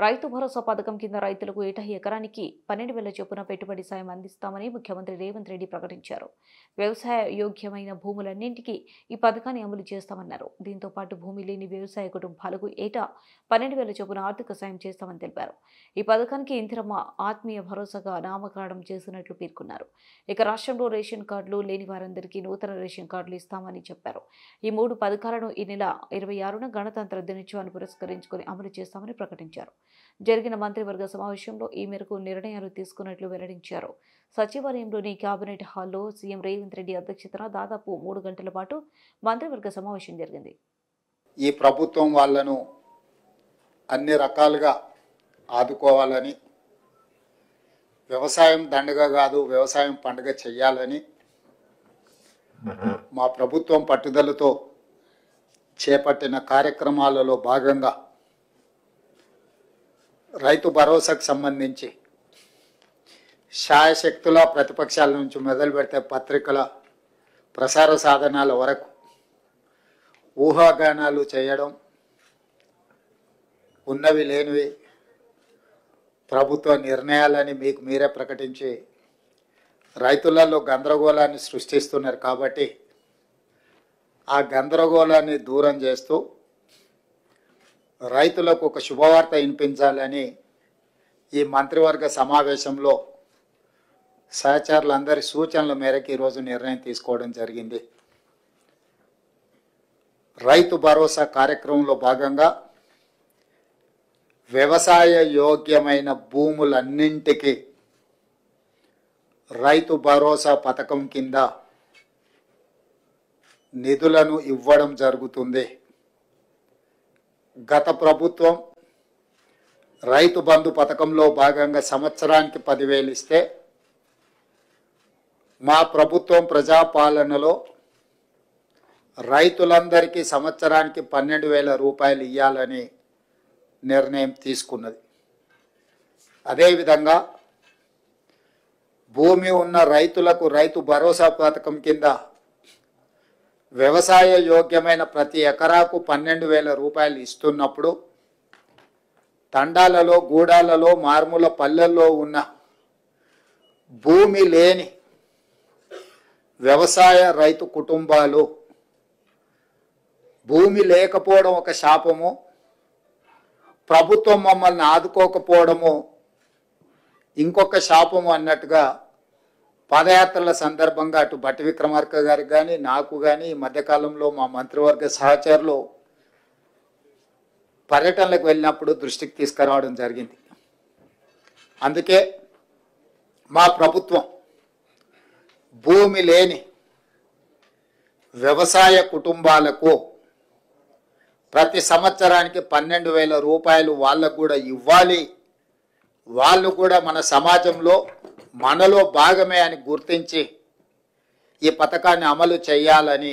రైతు భరోసా పథకం కింద రైతులకు ఏటా ఎకరానికి 12,000 చొప్పున పెట్టుబడి సాయం అందిస్తామని ముఖ్యమంత్రి రేవంత్ రెడ్డి ప్రకటించారు. వ్యవసాయ యోగ్యమైన భూములన్నింటికీ ఈ పథకాన్ని అమలు చేస్తామన్నారు. దీంతో పాటు భూమి లేని వ్యవసాయ కుటుంబాలకు ఏటా 12,000 చొప్పున ఆర్థిక సాయం చేస్తామని తెలిపారు. ఈ పథకానికి ఇందిరమ్మ ఆత్మీయ భరోసాగా నామకరణం చేసినట్లు పేర్కొన్నారు. ఇక రాష్ట్రంలో రేషన్ కార్డులు లేని వారందరికీ నూతన రేషన్ కార్డులు ఇస్తామని చెప్పారు. ఈ 3 పథకాలను ఈ నెల 26న గణతంత్ర దినోత్సవాన్ని పురస్కరించుకుని అమలు చేస్తామని ప్రకటించారు. జరిగిన మంత్రివర్గ సమావేశంలో ఈ మేరకు నిర్ణయాలు తీసుకున్నట్లు వెల్లడించారు. సచివాలయంలోని కేబినెట్ హాల్లో సీఎం రేవంత్ రెడ్డి అధ్యక్షతన దాదాపు 3 గంటల పాటు మంత్రివర్గ సమావేశం జరిగింది. ఈ ప్రభుత్వం వాళ్ళను అన్ని రకాలుగా ఆదుకోవాలని, వ్యవసాయం దండగ కాదు వ్యవసాయం పండుగ చెయ్యాలని మా ప్రభుత్వం పట్టుదలతో చేపట్టిన కార్యక్రమాలలో భాగంగా రైతు భరోసాకు సంబంధించి శాయశక్తుల ప్రతిపక్షాల నుంచి మొదలు పెడితే పత్రికల ప్రసార సాధనాల వరకు ఊహాగానాలు చేయడం, ఉన్నవి లేనివి ప్రభుత్వ నిర్ణయాలని మీకు మీరే ప్రకటించి రైతులలో గందరగోళాన్ని సృష్టిస్తున్నారు. కాబట్టి ఆ గందరగోళాన్ని దూరం చేస్తూ రైతులకు ఒక శుభవార్త వినిపించాలని ఈ మంత్రివర్గ సమావేశంలో సహచరులందరి సూచనల మేరకు ఈరోజు నిర్ణయం తీసుకోవడం జరిగింది. రైతు భరోసా కార్యక్రమంలో భాగంగా వ్యవసాయ యోగ్యమైన భూములన్నింటికి రైతు భరోసా పథకం కింద నిధులను ఇవ్వడం జరుగుతుంది. గత ప్రభుత్వం రైతు బంధు పథకంలో భాగంగా సంవత్సరానికి 10,000 ఇస్తే మా ప్రభుత్వం ప్రజాపాలనలో రైతులందరికీ సంవత్సరానికి 12,000 రూపాయలు ఇవ్వాలని నిర్ణయం తీసుకున్నది. అదేవిధంగా భూమి ఉన్న రైతులకు రైతు భరోసా పథకం కింద వ్యవసాయ యోగ్యమైన ప్రతి ఎకరాకు 12,000 రూపాయలు ఇస్తున్నప్పుడు తండాలలో, గూడాలలో, మారుమూల పల్లెల్లో ఉన్న భూమి లేని వ్యవసాయ రైతు కుటుంబాలు, భూమి లేకపోవడం ఒక శాపము, ప్రభుత్వం మమ్మల్ని ఆదుకోకపోవడము ఇంకొక శాపము అన్నట్టుగా పాదయాత్రల సందర్భంగా అటు భట్టి విక్రమార్క గారికి కానీ నాకు కానీ ఈ మధ్యకాలంలో మా మంత్రివర్గ సహచరులు పర్యటనలకు వెళ్ళినప్పుడు దృష్టికి తీసుకురావడం జరిగింది. అందుకే మా ప్రభుత్వం భూమి లేని వ్యవసాయ కుటుంబాలకు ప్రతి సంవత్సరానికి 12,000 రూపాయలు వాళ్ళకు కూడా ఇవ్వాలి, వాళ్ళు కూడా మన సమాజంలో మనలో భాగమే అని గుర్తించి ఈ పథకాన్ని అమలు చేయాలని